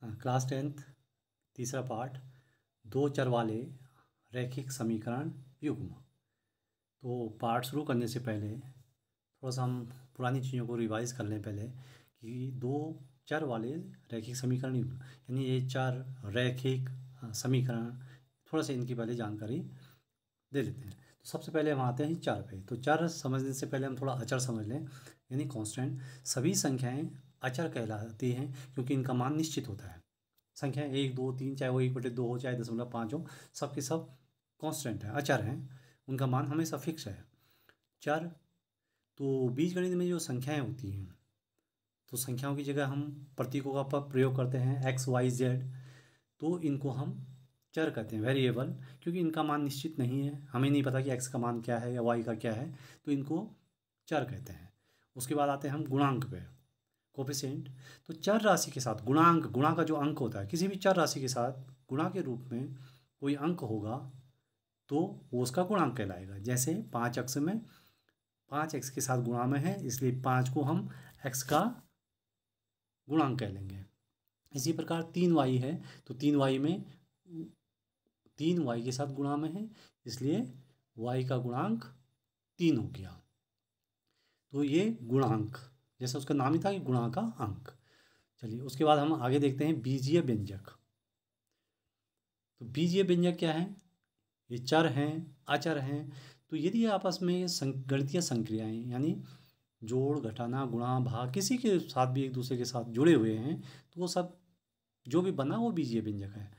Class 10th तीसरा part, दो चर वाले रैखिक समीकरण युग्म। तो पार्ट शुरू करने से पहले थोड़ा सा हम पुरानी चीज़ों को रिवाइज कर लें पहले कि दो चर वाले रैखिक समीकरण युग्म यानी ये चार रैखिक समीकरण, थोड़ा सा इनकी पहले जानकारी दे लेते हैं। तो सबसे पहले हम आते हैं चर पे। तो चर समझने से पहले हम थोड़ा अचर समझ लें, यानी कांस्टेंट। सभी संख्याएं अचर कहलाती हैं क्योंकि इनका मान निश्चित होता है। संख्या 1 2 3 चाहे वो 1/2 हो चाहे 0.5 हो, सब के सब कांस्टेंट हैं, अचर हैं, उनका मान हमेशा फिक्स है। चर तो बीजगणित में जो संख्याएं होती हैं, तो संख्याओं की जगह हम प्रतीकों का प्रयोग करते हैं x y z, तो इनको हम चर कहते हैं, वेरिएबल, क्योंकि इनका मान निश्चित नहीं है, हमें नहीं पता कि x का मान क्या है या y का क्या है, तो इनको चर कहते हैं। उसके बाद आते हैं हम गुणांक पे, कोफिशिएंट। तो चर राशि के साथ गुणांक, गुणा का जो अंक होता है, किसी भी चर राशि के साथ गुणा के रूप में कोई अंक होगा तो वो उसका गुणांक कहलाएगा। जैसे 5x में 5x के साथ गुणा में है, इसलिए 5 को हम x का गुणांक कह लेंगे। इसी प्रकार 3y है तो 3y में 3y के साथ गुणा में है, इसलिए y का गुणांक 3 हो गया। तो ये गुणांक, जैसे उसका नाम ही था कि गुणा का अंक। चलिए उसके बाद हम आगे देखते हैं बीजीय व्यंजक। तो बीजीय व्यंजक क्या है? ये चर हैं, अचर हैं। तो यदि आपस में गणितीय संक्रियाएं यानी जोड़, घटाना, गुणा, भाग किसी के साथ भी एक दूसरे के साथ जुड़े हुए हैं, तो वो सब जो भी बना वो बीजीय व्यंजक है।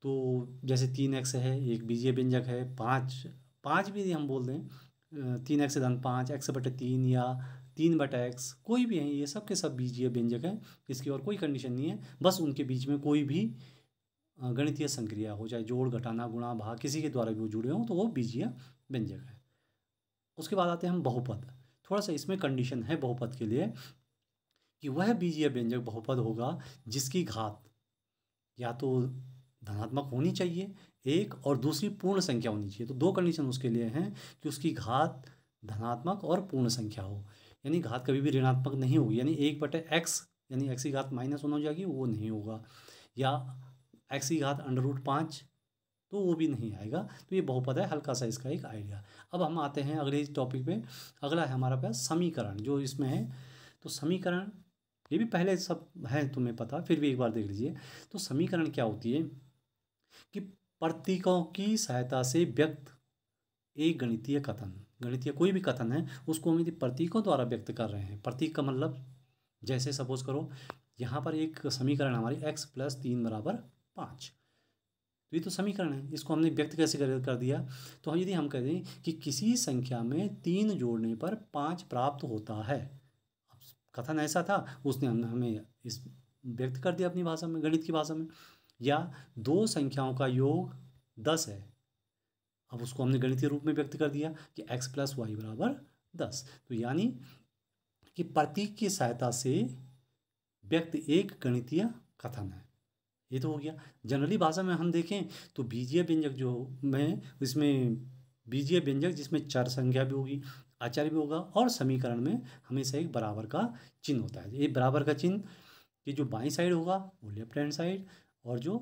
तो जैसे 3x है, एक बीजीय व्यंजक है। 5 भी हम बोल दें, 3x धन 5, x/3 या 3/x, कोई भी है, ये सब के सब बीजीय व्यंजक है। इसकी और कोई कंडीशन नहीं है, बस उनके बीच में कोई भी गणितीय संक्रिया हो, चाहे जोड़, घटाना, गुणा, भाग किसी के द्वारा भी वो जुड़े हों, तो वो बीजीय व्यंजक है। उसके बाद आते हैं हम बहुपद। थोड़ा सा इसमें कंडीशन है बहुपद के लिए कि वह बीजीय व्यंजक बहुपद होगा जिसकी घात या तो धनात्मक होनी चाहिए एक, और दूसरी पूर्ण संख्या होनी चाहिए। तो दो कंडीशन उसके लिए हैं कि उसकी घात धनात्मक और पूर्ण संख्या हो, यानी घात कभी भी ऋणात्मक नहीं होगी, यानी 1/x यानी x की घात -1 हो जाएगी, वो नहीं होगा, या x की घात √5 तो वो भी नहीं आएगा। तो ये बहुपद है, हल्का सा इसका एक आइडिया। अब हम आते हैं अगले टॉपिक पे। अगला है हमारा पास समीकरण, जो इसमें है। तो समीकरण ये भी पहले सब है तुम्हें पता, फिर भी एक बार देख लीजिए। तो समीकरण क्या होती है कि प्रतीकों की सहायता से व्यक्त एक गणितीय कथन, गणितीय कोई भी कथन है उसको हम यदि प्रतीकों द्वारा व्यक्त कर रहे हैं। प्रतीक का मतलब, जैसे सपोज करो यहाँ पर एक समीकरण हमारी x + 3 = 5, तो ये तो समीकरण है, इसको हमने व्यक्त कैसे कर दिया। तो हम यदि हम कह दें कि किसी संख्या में 3 जोड़ने पर 5 प्राप्त होता है, कथन ऐसा था, उसने हमें इस व्यक्त कर दिया अपनी भाषा में, गणित की भाषा में। या दो संख्याओं का योग 10 है, अब उसको हमने गणितीय रूप में व्यक्त कर दिया कि x + y = 10। तो यानी कि प्रतीक की सहायता से व्यक्त एक गणितीय कथन है। ये तो हो गया। जनरली भाषा में हम देखें तो बीजीय व्यंजक जो में, इसमें बीजीय व्यंजक जिसमें चर संख्या भी होगी, अचर भी होगा, और समीकरण में हमेशा एक बराबर का चिन्ह होता है। ये बराबर का चिन्ह कि जो बाईं साइड होगा वो लेफ्ट हैंड साइड, और जो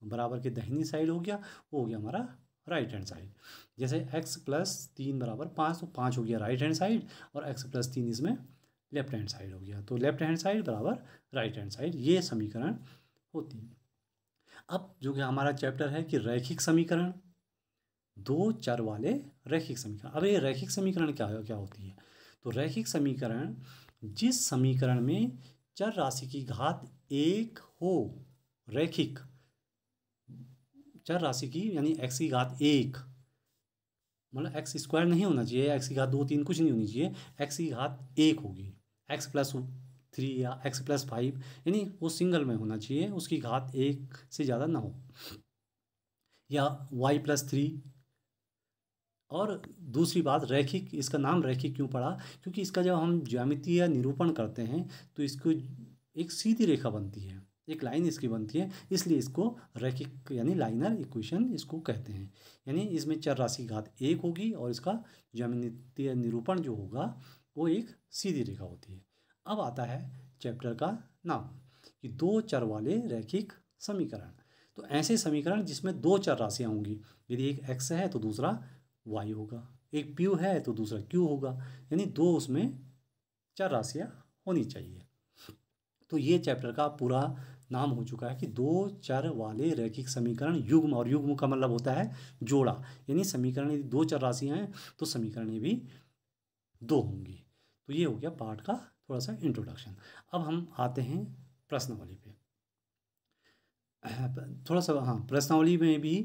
बराबर के दाहिनी साइड हो गया वो हो गया हमारा राइट हैंड साइड। जैसे x + 3 = 5, तो 5 हो गया राइट हैंड साइड, और x + 3 इसमें लेफ्ट हैंड साइड हो गया, तो लेफ्ट हैंड साइड बराबर राइट हैंड साइड, ये समीकरण होती है। अब जो कि हमारा चैप्टर है कि रैखिक समीकरण, दो चर वाले रैखिक समीकरण। अब ये रैखिक समीकरण क्या होती है? तो रैखिक समीकरण जिस समीकरण में चर राशि की घात 1 हो, रैखिक चर राशि की यानी x की घात 1, मतलब x² नहीं होना चाहिए, x की घात 2 3 कुछ नहीं होनी चाहिए, x की घात 1 होगी, x + 3 या x + 5, यानी वो सिंगल में होना चाहिए, उसकी घात 1 से ज़्यादा ना हो, या y + 3। और दूसरी बात, रैखिक, इसका नाम रैखिक क्यों पड़ा? क्योंकि इसका जब हम ज्यामितीय निरूपण करते हैं तो इसको एक सीधी रेखा बनती है, एक लाइन इसकी बनती है, इसलिए इसको रैखिक यानी लाइनर इक्वेशन इसको कहते हैं। यानी इसमें चर राशि घात 1 होगी और इसका ज्यामितीय निरूपण जो होगा वो एक सीधी रेखा होती है। अब आता है चैप्टर का नाम कि दो चर वाले रैखिक समीकरण। तो ऐसे समीकरण जिसमें दो चर राशियाँ होंगी, यदि एक x है तो दूसरा y होगा, एक p है तो दूसरा q होगा, यानी दो उसमें चर राशियाँ होनी चाहिए। तो ये चैप्टर का पूरा नाम हो चुका है कि दो चर वाले रैखिक समीकरण युग्म, और युग्म का मतलब होता है जोड़ा, यानी समीकरण यदि दो चर राशियाँ हैं तो समीकरण भी दो होंगी। तो ये हो गया पाठ का थोड़ा सा इंट्रोडक्शन। अब हम आते हैं प्रश्नावली पे। थोड़ा सा, हाँ, प्रश्नावली में भी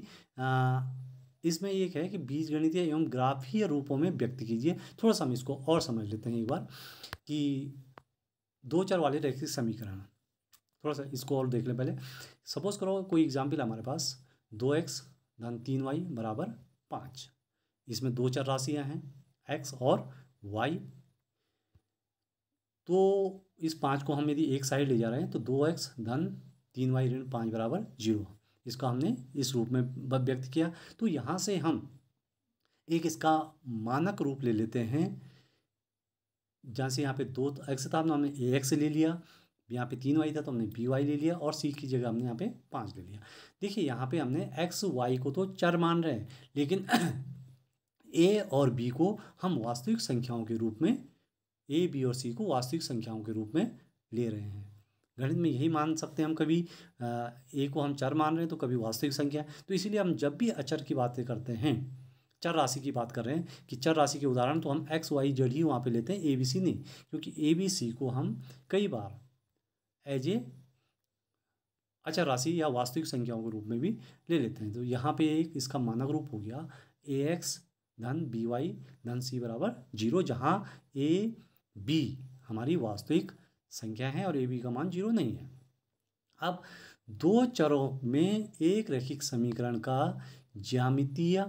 इसमें एक है कि बीजगणितीय एवं ग्राफीय रूपों में व्यक्त कीजिए। थोड़ा सा हम इसको और समझ लेते हैं एक बार कि दो चर वाले रैखिक समीकरण, थोड़ा सा इसको और देख लें पहले। सपोज करो कोई एग्जाम्पल हमारे पास 2x धन 3y बराबर 5। इसमें दो चर राशियाँ हैं x और y। तो इस 5 को हम यदि एक साइड ले जा रहे हैं तो 2x धन 3y ऋण 5 बराबर 0, इसका हमने इस रूप में व्यक्त किया। तो यहाँ से हम एक इसका मानक रूप ले लेते हैं, जहाँ से यहाँ पे 2x था तो हमने ax ले लिया, यहाँ पे 3y था तो हमने by ले लिया, और c की जगह हमने यहाँ पे 5 ले लिया। देखिए यहाँ पे हमने x y को तो चर मान रहे हैं, लेकिन a और b को हम वास्तविक संख्याओं के रूप में, a b और c को वास्तविक संख्याओं के रूप में ले रहे हैं। गणित में यही मान सकते हैं हम, कभी a को हम चर मान रहे हैं तो कभी वास्तविक संख्या। तो इसीलिए हम जब भी अचर की बातें करते हैं, चर राशि की बात कर रहे हैं कि चर राशि के उदाहरण, तो हम x y z ही वहाँ पे लेते हैं, a b c नहीं, क्योंकि a b c को हम कई बार एज ए अचर राशि या वास्तविक संख्याओं के रूप में भी ले लेते हैं। तो यहाँ पे एक इसका मानक रूप हो गया ax धन by धन c बराबर 0, जहाँ a b हमारी वास्तविक संख्या है और a b का मान 0 नहीं है। अब दो चरों में एक रैखिक समीकरण का ज्यामितीय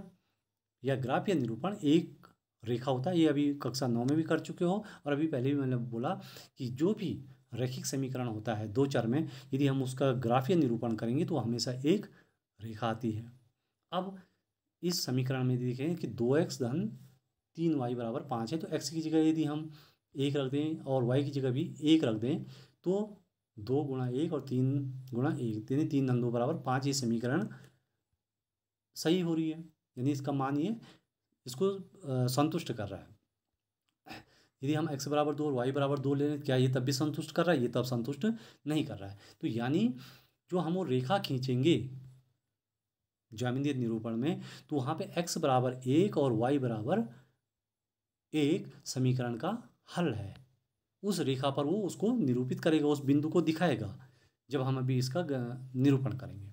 या ग्राफीय निरूपण एक रेखा होता है। ये अभी कक्षा 9 में भी कर चुके हो, और अभी पहले भी मैंने बोला कि जो भी रैखिक समीकरण होता है दो चर में, यदि हम उसका ग्राफीय निरूपण करेंगे तो हमेशा एक रेखा आती है। अब इस समीकरण में देखें कि 2x धन 3y बराबर 5 है, तो x की जगह यदि हम 1 रख दें और y की जगह भी 1 रख दें तो 2 गुणा 1 और 3 गुणा 1, यानी 3 धन 2 बराबर 5, ये समीकरण सही हो रही है, यानी इसका मान ये इसको संतुष्ट कर रहा है। यदि हम x बराबर 2 और y बराबर 2 ले लें, क्या ये तब भी संतुष्ट कर रहा है? ये तब संतुष्ट नहीं कर रहा है। तो यानी जो हम वो रेखा खींचेंगे ज्यामितीय निरूपण में, तो वहाँ पे x बराबर 1 और y बराबर 1 समीकरण का हल है। उस रेखा पर वो उसको निरूपित करेगा, उस बिंदु को दिखाएगा जब हम अभी इसका निरूपण करेंगे।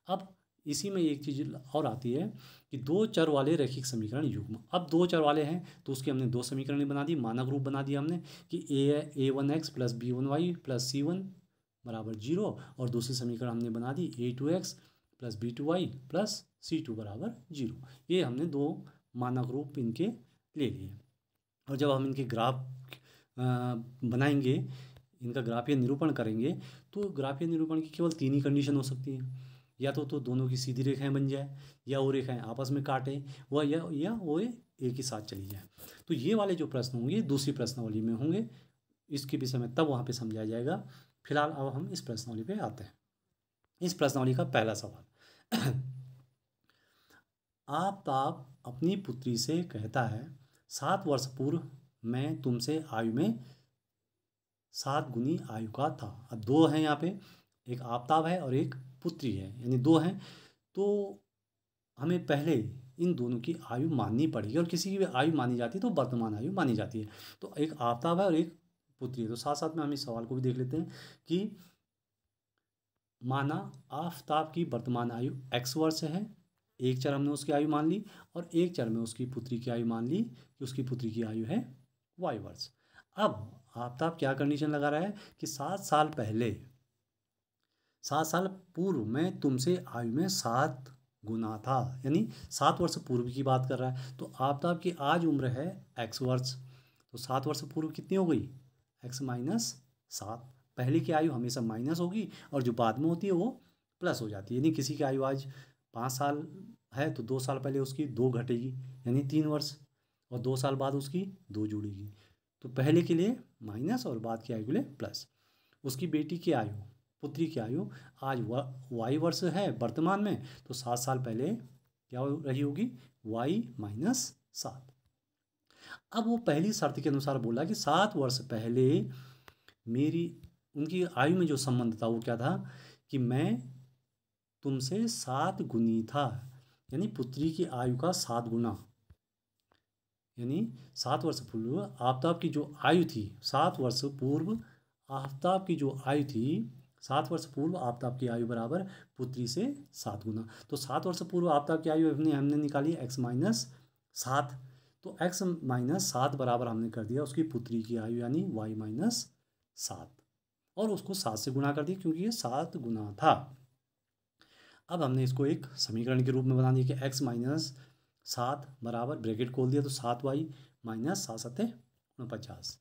अब इसी में एक चीज़ और आती है कि दो चर वाले रैखिक समीकरण युग्म। अब दो चर वाले हैं तो उसके हमने दो समीकरण बना दी, मानक रूप बना दिया हमने कि a1x plus b1y plus c1 बराबर 0, और दूसरी समीकरण हमने बना दी a2x plus b2y plus c2 बराबर 0। ये हमने दो मानक रूप इनके ले लिए। और जब हम इनके ग्राफ बनाएंगे, इनका ग्राफीय निरूपण करेंगे, तो ग्राफीय निरूपण की केवल तीन ही कंडीशन हो सकती हैं, या तो दोनों की सीधी रेखाएं बन जाए, या वो रेखाएं आपस में काटें, वह या वो एक ही साथ चली जाए। तो ये वाले जो प्रश्न होंगे दूसरी प्रश्नावली में होंगे, इसके विषय में तब वहाँ पे समझाया जाएगा। फिलहाल अब हम इस प्रश्नावली पे आते हैं। इस प्रश्नावली का पहला सवाल, आप अपनी पुत्री से कहता है 7 वर्ष पूर्व मैं तुमसे आयु में 7 गुनी आयु का था। अब दो हैं यहाँ पे, एक आपताब है और एक पुत्री है, यानी दो हैं। तो हमें पहले इन दोनों की आयु माननी पड़ेगी, और किसी की भी आयु मानी जाती है तो वर्तमान आयु मानी जाती है। तो एक आपताब है और एक पुत्री है। तो साथ साथ में हम इस सवाल को भी देख लेते हैं कि माना आफ्ताब की वर्तमान आयु x वर्ष है, एक चर हमने उसकी आयु मान ली, और एक चर में उसकी पुत्री की आयु मान ली कि उसकी पुत्री की आयु है y वर्ष। अब आफ्ताब क्या कंडीशन लगा रहा है कि 7 साल पूर्व मैं तुमसे आयु में 7 गुना था, यानी 7 वर्ष पूर्व की बात कर रहा है। तो आफ्ताब की आज उम्र है x वर्ष, तो 7 वर्ष पूर्व कितनी हो गई? x minus 7। पहले की आयु हमेशा माइनस होगी और जो बाद में होती है वो प्लस हो जाती है। यानी किसी की आयु आज 5 साल है तो 2 साल पहले उसकी 2 घटेगी, यानी 3 वर्ष, और 2 साल बाद उसकी 2 जुड़ेगी। तो पहले के लिए माइनस और बाद की आयु के लिए प्लस। उसकी बेटी की आयु पुत्री की आयु आज वाई वर्ष है वर्तमान में, तो 7 साल पहले क्या रही होगी, वाई माइनस 7। अब वो पहली शर्त के अनुसार बोला कि 7 वर्ष पहले मेरी उनकी आयु में जो संबंध था वो क्या था कि मैं तुमसे 7 गुनी था, यानी पुत्री की आयु का 7 गुना, यानी 7 वर्ष पूर्व आफ्ताब की जो आयु थी, 7 वर्ष पूर्व आफ्ताब की जो आयु थी, 7 वर्ष पूर्व आफ्ताब की आयु बराबर पुत्री से 7 गुना। तो 7 वर्ष पूर्व आफ्ताब की आयु हमने निकाली x माइनस 7, तो x माइनस 7 बराबर हमने कर दिया उसकी पुत्री की आयु यानी y माइनस 7, और उसको 7 से गुना कर दिया क्योंकि ये 7 गुना था। अब हमने इसको एक समीकरण के रूप में बना दिया कि x माइनस 7 बराबर ब्रैकेट खोल दिया तो 7y माइनस 7 7 49,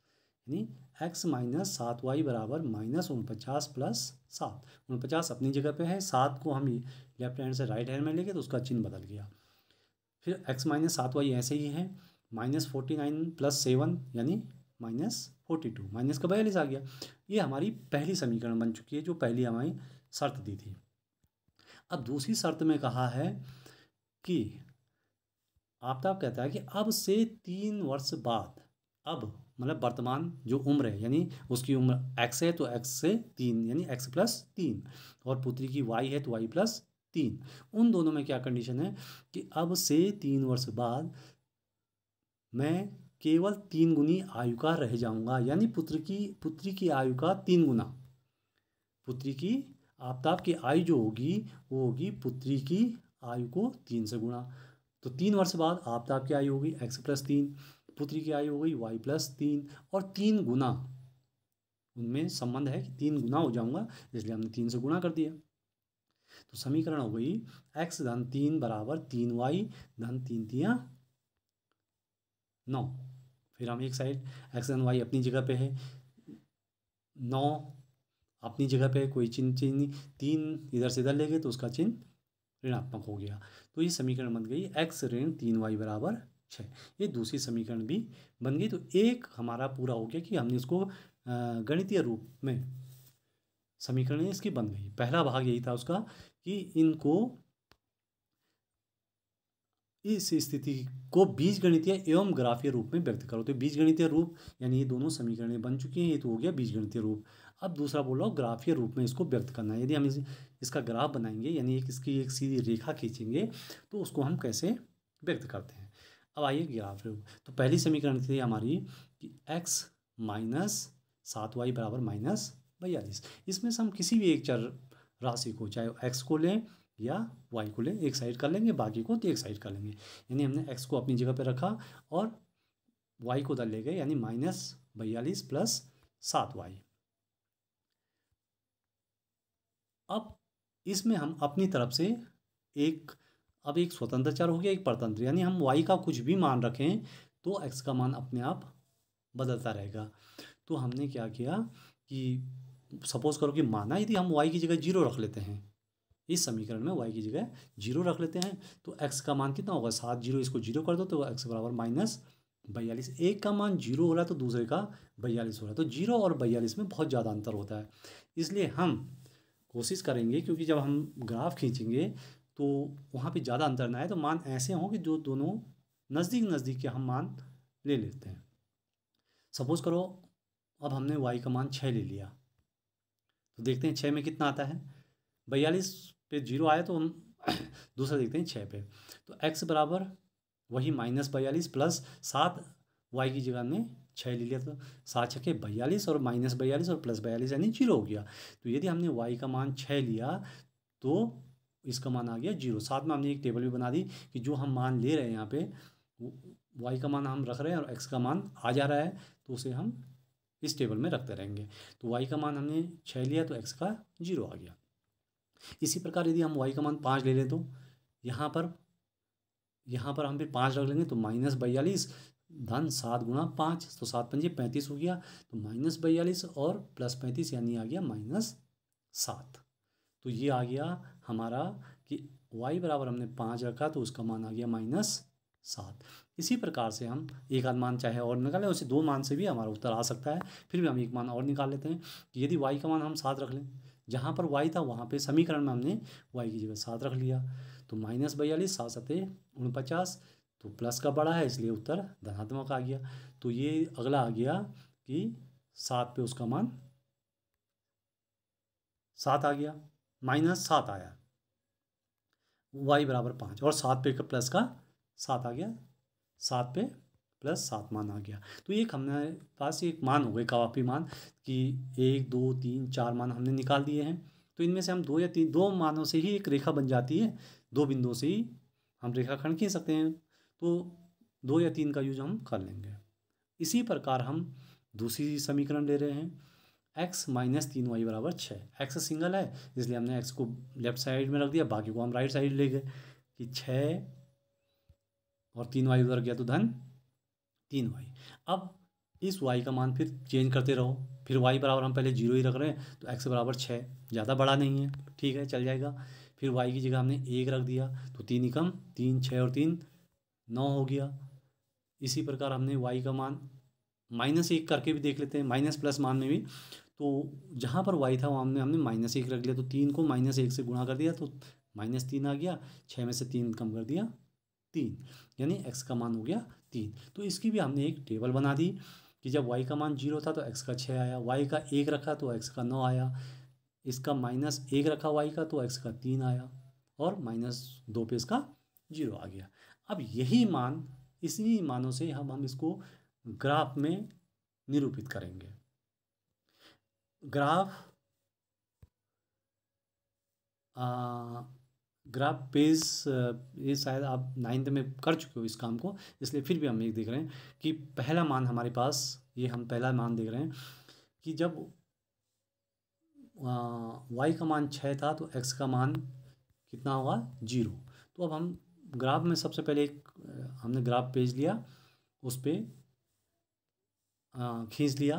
यानी x माइनस 7y बराबर माइनस 49 प्लस 7। 49 अपनी जगह पे है, 7 को हम लेफ्ट हैंड से राइट हैंड में लेके तो उसका चिन्ह बदल गया। फिर x माइनस 7y ऐसे ही है, माइनस 49 प्लस 7 यानी माइनस 42, माइनस का 42 आ गया। ये हमारी पहली समीकरण बन चुकी है जो पहली हमारी शर्त दी थी। अब दूसरी शर्त में कहा है कि आफ्ताब कहता है कि अब से 3 वर्ष बाद, अब मतलब वर्तमान जो उम्र है यानी उसकी उम्र x है तो x से 3 यानी x प्लस 3, और पुत्री की y है तो y प्लस 3। उन दोनों में क्या कंडीशन है कि अब से 3 वर्ष बाद मैं केवल 3 गुनी आयु का रह जाऊंगा, यानी पुत्री की आयु का 3 गुना। पुत्री की आफ्ताब की आयु जो होगी वो होगी पुत्री की आयु को 3 से गुणा, तो 3 वर्ष बाद आफ्ताब की आयु होगी x प्लस 3, पुत्री की आयु हो गई y प्लस 3, और 3 गुना, उनमें संबंध है कि 3 गुना हो जाऊंगा इसलिए हमने 3 से गुना कर दिया। तो समीकरण हो गई x धन 3 बराबर 3y धन 3 3 9। फिर हम एक साइड x धन y अपनी जगह पे है, 9 अपनी जगह पे कोई चिन्ह 3 इधर से इधर ले गए तो उसका चिन्ह ऋणात्मक हो गया। तो ये समीकरण बन गई x ऋण 3y बराबर 6। ये दूसरी समीकरण भी बन गई। तो एक हमारा पूरा हो गया कि हमने इसको गणितीय रूप में समीकरण इसकी बन गई। पहला भाग यही था उसका कि इनको इस स्थिति को बीजगणितीय एवं ग्राफीय रूप में व्यक्त करो। तो बीजगणितीय रूप यानी ये दोनों समीकरणें बन चुकी हैं, ये तो हो गया बीजगणितीय रूप। अब दूसरा बोल रहा हूँ ग्राफीय रूप में इसको व्यक्त करना है। यदि हम इसका ग्राफ बनाएंगे यानी इसकी एक सीधी रेखा खींचेंगे तो उसको हम कैसे व्यक्त करते हैं। अब आइए ग्राफ रूप। तो पहली समीकरण थी हमारी कि x माइनस 7y बराबर माइनस 42। इसमें से हम किसी भी एक चर राशि को, चाहे x को लें या y को लें, एक साइड कर लेंगे, बाकी को तो एक साइड कर लेंगे। यानी हमने x को अपनी जगह पे रखा और y को उधर ले गए, यानी माइनस 42 प्लस 7y। अब इसमें हम अपनी तरफ से एक स्वतंत्र चर हो गया, एक परतंत्र, यानी हम y का कुछ भी मान रखें तो x का मान अपने आप बदलता रहेगा। तो हमने क्या किया कि सपोज करो कि माना यदि हम y की जगह 0 रख लेते हैं, इस समीकरण में y की जगह 0 रख लेते हैं तो x का मान कितना होगा, 7 0 इसको 0 कर दो तो x बराबर माइनस 42। एक का मान 0 हो रहा है तो दूसरे का 42 हो रहा है, तो 0 और 42 में बहुत ज़्यादा अंतर होता है। इसलिए हम कोशिश करेंगे क्योंकि जब हम ग्राफ खींचेंगे तो वहाँ पे ज़्यादा अंतर ना आए, तो मान ऐसे हों कि जो दोनों नज़दीक नज़दीक के हम मान ले लेते हैं। सपोज़ करो अब हमने y का मान 6 ले लिया, तो देखते हैं 6 में कितना आता है। 42 पे 0 आया तो हम दूसरा देखते हैं 6 पे, तो x बराबर वही माइनस 42 प्लस 7, y की जगह में 6 ले लिया तो 7 छके 42 और माइनस 42 और प्लस 42 यानी 0 हो गया। तो यदि हमने y का मान 6 लिया तो इसका मान आ गया 0। साथ में हमने एक टेबल भी बना दी कि जो हम मान ले रहे हैं यहाँ पे y का मान हम रख रहे हैं और x का मान आ जा रहा है तो उसे हम इस टेबल में रखते रहेंगे। तो y का मान हमने 6 लिया तो x का 0 आ गया। इसी प्रकार यदि हम y का मान 5 ले लें तो यहाँ पर हम फिर 5 रख लेंगे तो माइनस 42 धन 7 गुणा 5, तो 7 पंजे 35 हो गया, तो माइनस 42 और प्लस 35 यानी आ गया माइनस 7। तो ये आ गया हमारा कि y बराबर हमने 5 रखा तो उसका मान आ गया माइनस 7। इसी प्रकार से हम एक आध मान चाहे और निकालें, उसे 2 मान से भी हमारा उत्तर आ सकता है। फिर भी हम एक मान और निकाल लेते हैं कि यदि y का मान हम 7 रख लें, जहाँ पर y था वहाँ पे समीकरण में हमने y की जगह 7 रख लिया। तो -42, 7 सते 49, तो प्लस का बड़ा है इसलिए उत्तर धनात्मक आ गया। तो ये अगला आ गया कि 7 पे उसका मान 7 आ गया, -7 आया, y बराबर 5, और 7 पे का प्लस का 7 आ गया, 7 पे +7 मान आ गया। तो एक हमने पास एक मान हो गए काफी मान कि 1 2 3 4 मान हमने निकाल दिए हैं। तो इनमें से हम 2 या 3 2 मानों से ही एक रेखा बन जाती है, 2 बिंदुओं से ही हम रेखाखंड खींच सकते हैं। तो 2 या 3 का यूज हम कर लेंगे। इसी प्रकार हम दूसरी समीकरण ले रहे हैं, x - 3y बराबर 6। x सिंगल है इसलिए हमने x को लेफ्ट साइड में रख दिया, बाकी को हम राइट साइड ले गए कि 6 और 3y उधर गया तो धन 3y। अब इस y का मान फिर चेंज करते रहो, फिर y बराबर हम पहले 0 ही रख रहे हैं, तो x बराबर 6, ज़्यादा बड़ा नहीं है, ठीक है चल जाएगा। फिर y की जगह हमने 1 रख दिया, तो 3 एकम 3, 6 और 3 9 हो गया। इसी प्रकार हमने y का मान -1 करके भी देख लेते हैं, माइनस प्लस मान में भी। तो जहाँ पर y था वहाँ हमने -1 रख लिया, तो 3 को -1 से गुणा कर दिया तो -3 आ गया, 6 में से 3 कम कर दिया 3, यानी x का मान हो गया 3। तो इसकी भी हमने एक टेबल बना दी कि जब y का मान 0 था तो x का 6 आया, y का 1 रखा तो x का 9 आया, इसका -1 रखा y का तो x का 3 आया, और -2 पे इसका 0 आ गया। अब यही मान, इसी मानों से हम इसको ग्राफ में निरूपित करेंगे। ग्राफ पेज, ये शायद आप 9th में कर चुके हो इस काम को, इसलिए फिर भी हम एक देख रहे हैं कि पहला मान हमारे पास, ये हम पहला मान देख रहे हैं कि जब y का मान 6 था तो x का मान कितना होगा 0। तो अब हम ग्राफ में सबसे पहले एक हमने ग्राफ पेज लिया, उस पर खींच लिया,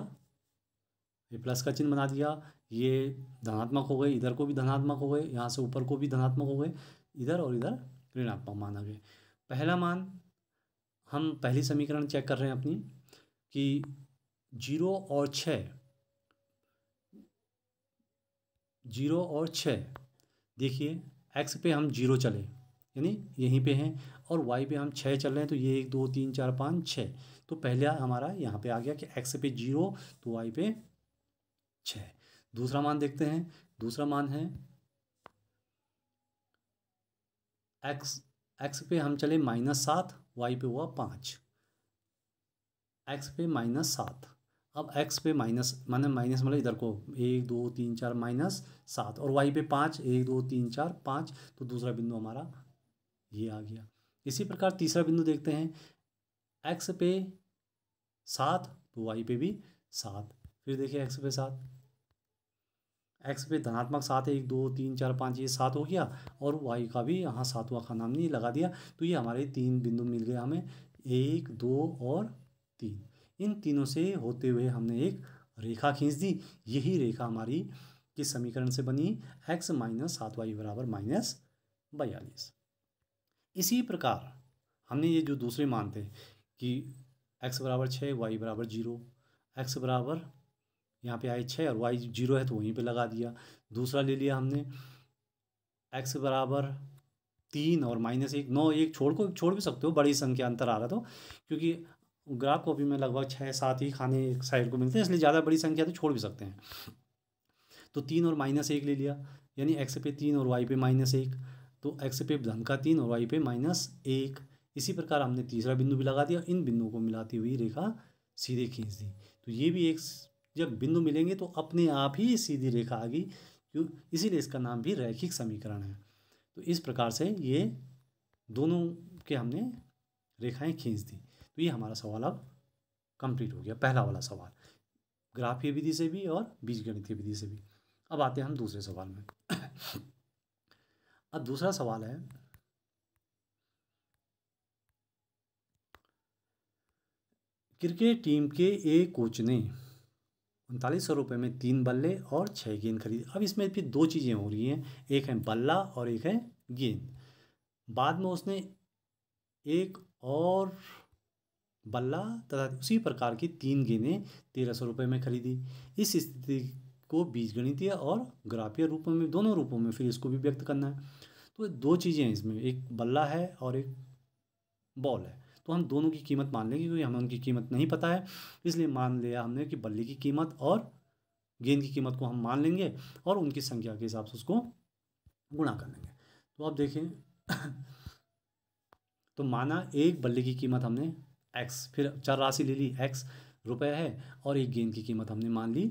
ये प्लस का चिन्ह बना दिया, ये धनात्मक हो गए, इधर को भी धनात्मक हो गए, यहाँ से ऊपर को भी धनात्मक हो गए, इधर और इधर ऋणात्मक मान आ गए। पहला मान हम पहली समीकरण चेक कर रहे हैं अपनी कि 0 और 6, 0 और 6, देखिए x पे हम 0 चले यानी यहीं पे हैं, और y पे हम 6 चल रहे हैं, तो ये 1 2 3 4 5 6, तो पहले हमारा यहाँ पे आ गया कि x पे 0 तो y पे 6। दूसरा मान देखते हैं, दूसरा मान है x पे हम चले -7, y पे हुआ 5, x पे -7। अब x पे माइनस मतलब इधर को 1 2 3 4 -7, और y पे 5, 1 2 3 4 5, तो दूसरा बिंदु हमारा ये आ गया। इसी प्रकार तीसरा बिंदु देखते हैं, x पे 7 तो y पे भी 7, फिर देखिए x पे 7, x पे धनात्मक 7 है, 1 2 3 4 5, ये 7 हो गया, और y का भी यहाँ 7वां का नाम नहीं लगा दिया, तो ये हमारे 3 बिंदु मिल गए हमें, 1 2 और 3। इन तीनों से होते हुए हमने एक रेखा खींच दी, यही रेखा हमारी किस समीकरण से बनी, x - 7y बराबर -42। इसी प्रकार हमने ये जो दूसरे मान थे कि x बराबर 6, y बराबर 0, x बराबर यहाँ पे आए 6 और y 0 है तो वहीं पे लगा दिया। दूसरा ले लिया हमने x बराबर 3 और -1, 9 1 छोड़ भी सकते हो, बड़ी संख्या अंतर आ रहा तो, क्योंकि ग्राफ कॉपी में लगभग 6 7 ही खाने एक साइड को मिलते हैं, इसलिए ज़्यादा बड़ी संख्या तो छोड़ भी सकते हैं। तो 3 और -1 ले लिया, यानी x पे 3 और y पे -1, तो x पे धन का 3 और y पे -1। इसी प्रकार हमने तीसरा बिंदु भी लगा दिया, इन बिंदुओं को मिलाती हुई रेखा सीधे खींच दी। तो ये भी एक, जब बिंदु मिलेंगे तो अपने आप ही सीधी रेखा आ गई, क्यों, इसीलिए इसका नाम भी रैखिक समीकरण है। तो इस प्रकार से ये दोनों के हमने रेखाएं खींच दी। तो ये हमारा सवाल अब कंप्लीट हो गया, पहला वाला सवाल ग्राफीय विधि से भी और बीजगणितीय विधि से भी। अब आते हैं हम दूसरे सवाल में। अब दूसरा सवाल है, क्रिकेट टीम के एक कोच ने 3900 रुपये में 3 बल्ले और 6 गेंद खरीदे। अब इसमें फिर 2 चीज़ें हो रही हैं, एक है बल्ला और एक है गेंद। बाद में उसने एक और बल्ला तथा उसी प्रकार की 3 गेंदें 1300 रुपये में खरीदी। इस स्थिति को बीजगणितीय और ग्राफीय रूपों में, दोनों रूपों में फिर इसको भी व्यक्त करना है। तो दो चीज़ें हैं इसमें, एक बल्ला है और एक बॉल है। तो हम दोनों की कीमत मान लेंगे क्योंकि हमें उनकी कीमत नहीं पता है, इसलिए मान लिया हमने कि बल्ले की कीमत और गेंद की कीमत को हम मान लेंगे और उनकी संख्या के हिसाब से उसको गुणा कर लेंगे। तो अब देखें तो माना एक बल्ले की कीमत हमने x, फिर चर राशि ले ली x रुपये है, और एक गेंद की कीमत हमने मान ली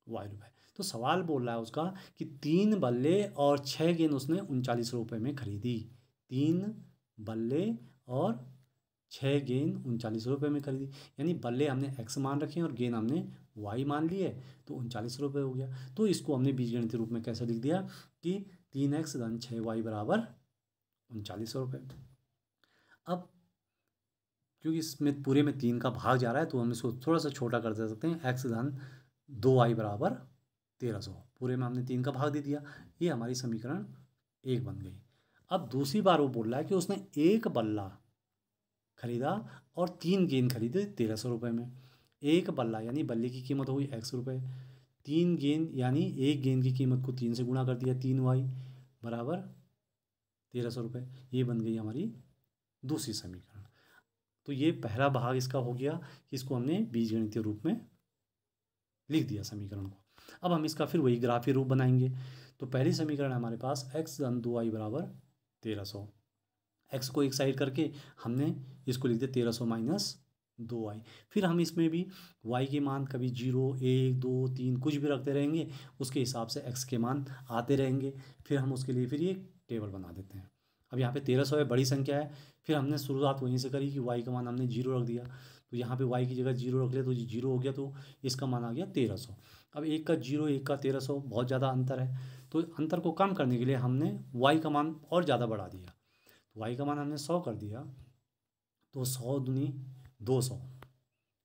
y रुपये। तो सवाल बोल रहा है उसका कि 3 बल्ले और 6 गेंद उसने 39 रुपये में खरीदी। 3 बल्ले और 6 गेंद 39 रुपये में खरीदी, यानी बल्ले हमने x मान रखे और गेंद हमने y मान ली है, तो 39 रुपये हो गया। तो इसको हमने बीजगणितीय रूप में कैसे लिख दिया कि 3x धन 6y बराबर 39 रुपये। अब क्योंकि इसमें पूरे में 3 का भाग जा रहा है तो हम इसको थोड़ा सा छोटा कर दे सकते हैं, x धन 2y बराबर 1300। पूरे में हमने 3 का भाग दे दिया, ये हमारी समीकरण 1 बन गई। अब दूसरी बार वो बोल रहा है कि उसने एक बल्ला खरीदा और 3 गेंद खरीदे 1300 रुपये में। एक बल्ला यानी बल्ले की कीमत हुई x रुपये, 3 गेंद यानी एक गेंद की कीमत को 3 से गुणा कर दिया, 3y बराबर 1300 रुपये। ये बन गई हमारी दूसरी समीकरण। तो ये पहला भाग इसका हो गया कि इसको हमने बीजगणितीय रूप में लिख दिया समीकरण को। अब हम इसका फिर वही ग्राफीय रूप बनाएंगे। तो पहली समीकरण हमारे पास x धन 2y बराबर 1300, x को एक साइड करके हमने इसको लिख दिया 1300 माइनस 2y। फिर हम इसमें भी y के मान कभी 0, 1, 2, 3 कुछ भी रखते रहेंगे, उसके हिसाब से x के मान आते रहेंगे। फिर हम उसके लिए फिर ये टेबल बना देते हैं। अब यहाँ पे 1300 है, बड़ी संख्या है, फिर हमने शुरुआत वहीं से करी कि y का मान हमने 0 रख दिया, तो यहाँ पे y की जगह 0 रख लिया तो 0 हो गया, तो इसका मान आ गया 1300। अब एक का 0, एक का 1300, बहुत ज़्यादा अंतर है, तो अंतर को कम करने के लिए हमने y का मान और ज़्यादा बढ़ा दिया। तो y का मान हमने 100 कर दिया, तो 100 दूनी 200,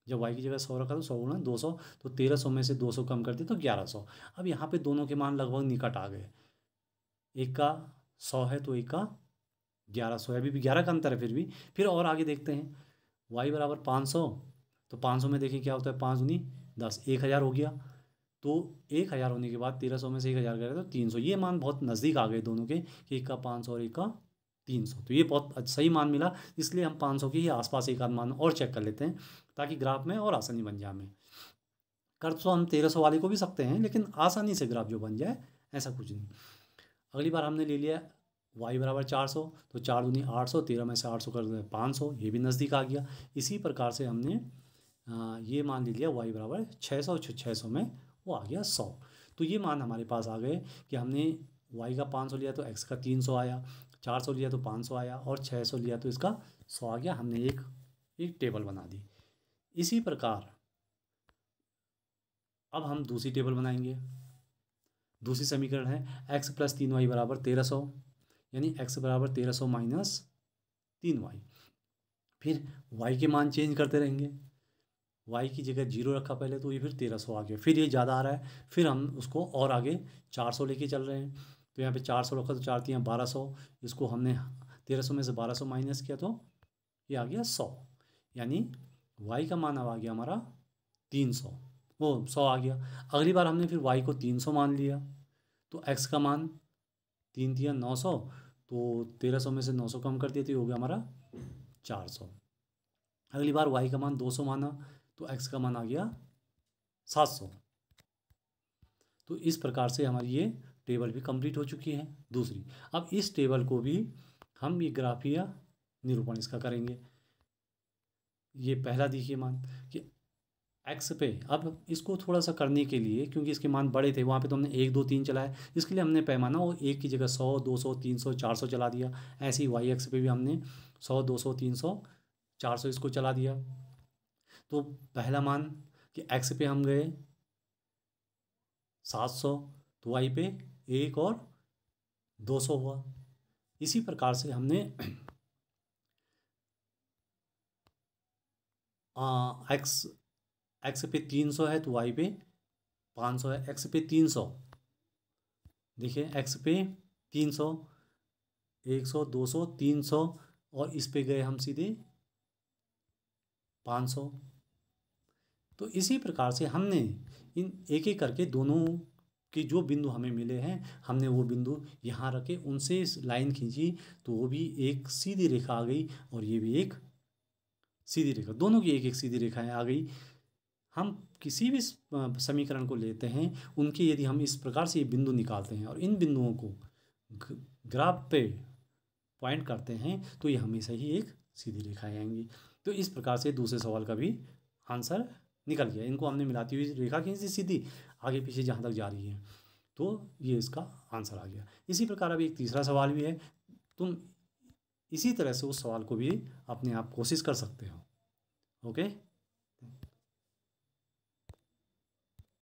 जब y की जगह 100 रखा तो 100 गुना 200, तो 1300 में से 200 कम कर दिया तो 1100। अब यहाँ पे दोनों के मान लगभग निकट आ गए, एक का 100 है तो एक का 1100 है, अभी भी 11 का अंतर है। फिर और आगे देखते हैं, y बराबर 500, तो 500 में देखिए क्या होता है, 5 दूनी 10, 1000 हो गया। तो 1000 होने के बाद 1300 में से 1000 करें तो 300। ये मान बहुत नज़दीक आ गए दोनों के, कि एक का 500 और एक का 300, तो ये बहुत सही मान मिला। इसलिए हम 500 के ही आसपास एक आध मान और चेक कर लेते हैं ताकि ग्राफ में और आसानी बन जाए हमें। कर तो हम 1300 वाले को भी सकते हैं, लेकिन आसानी से ग्राफ जो बन जाए ऐसा कुछ नहीं। अगली बार हमने ले लिया y बराबर 400, तो 4 दूनी 800, 13 में से 800 कर दें 500, ये भी नज़दीक आ गया। इसी प्रकार से हमने ये मान ले लिया y बराबर 600, 600 में वो आ गया 100। तो ये मान हमारे पास आ गए कि हमने y का 500 लिया तो x का 300 आया, 400 लिया तो 500 आया, और 600 लिया तो इसका 100 आ गया। हमने एक टेबल बना दी। इसी प्रकार अब हम दूसरी टेबल बनाएंगे। दूसरी समीकरण है x प्लस 3y बराबर 1300, यानी x बराबर 1300 माइनस 3y। फिर y के मान चेंज करते रहेंगे, y की जगह 0 रखा पहले, तो ये फिर 1300 आ गया। फिर ये ज़्यादा आ रहा है, फिर हम उसको और आगे 400 लेके चल रहे हैं, तो यहाँ पे 400 रखा तो 4 3 1200, इसको हमने 1300 में से 1200 माइनस किया तो ये आ गया 100, यानी y का मान अब आ गया हमारा 300, वो 100 आ गया। अगली बार हमने फिर y को 300 मान लिया, तो x का मान 3 3 900, तो 1300 में से 900 कम कर दिया तो ये हो गया हमारा 400। अगली बार y का मान 200 माना, तो x का मान आ गया 700। तो इस प्रकार से हमारी ये टेबल भी कंप्लीट हो चुकी है दूसरी। अब इस टेबल को भी हम ये ग्राफीय निरूपण इसका करेंगे। ये पहला देखिए मान कि x पे, अब इसको थोड़ा सा करने के लिए, क्योंकि इसके मान बड़े थे, वहाँ पे तो हमने 1 2 3 चलाया, इसके लिए हमने पैमाना वो 1 की जगह 100 200 300 400 चला दिया। ऐसे ही y एक्स पे भी हमने 100 200 300 400 इसको चला दिया। तो पहला मान कि x पे हम गए 700, तो y पे 1 और 200 हुआ। इसी प्रकार से हमने x पे 300 है तो y पे 500 है। x पे 300, देखिए x पे 300, 100 200 300, और इस पे गए हम सीधे 500। तो इसी प्रकार से हमने इन एक एक करके दोनों कि जो बिंदु हमें मिले हैं हमने वो बिंदु यहाँ रखे, उनसे इस लाइन खींची तो वो भी एक सीधी रेखा आ गई और ये भी एक सीधी रेखा, दोनों की एक एक सीधी रेखाएं आ गई। हम किसी भी समीकरण को लेते हैं, उनके यदि हम इस प्रकार से ये बिंदु निकालते हैं और इन बिंदुओं को ग्राफ पे पॉइंट करते हैं तो ये हमेशा ही एक सीधी रेखाएं आएंगी। तो इस प्रकार से दूसरे सवाल का भी आंसर निकल गया। इनको हमने मिलाती हुई रेखा खींची सीधी, आगे पीछे जहाँ तक जा रही है, तो ये इसका आंसर आ गया। इसी प्रकार अभी एक तीसरा सवाल भी है, तुम इसी तरह से उस सवाल को भी अपने आप कोशिश कर सकते हो। ओके।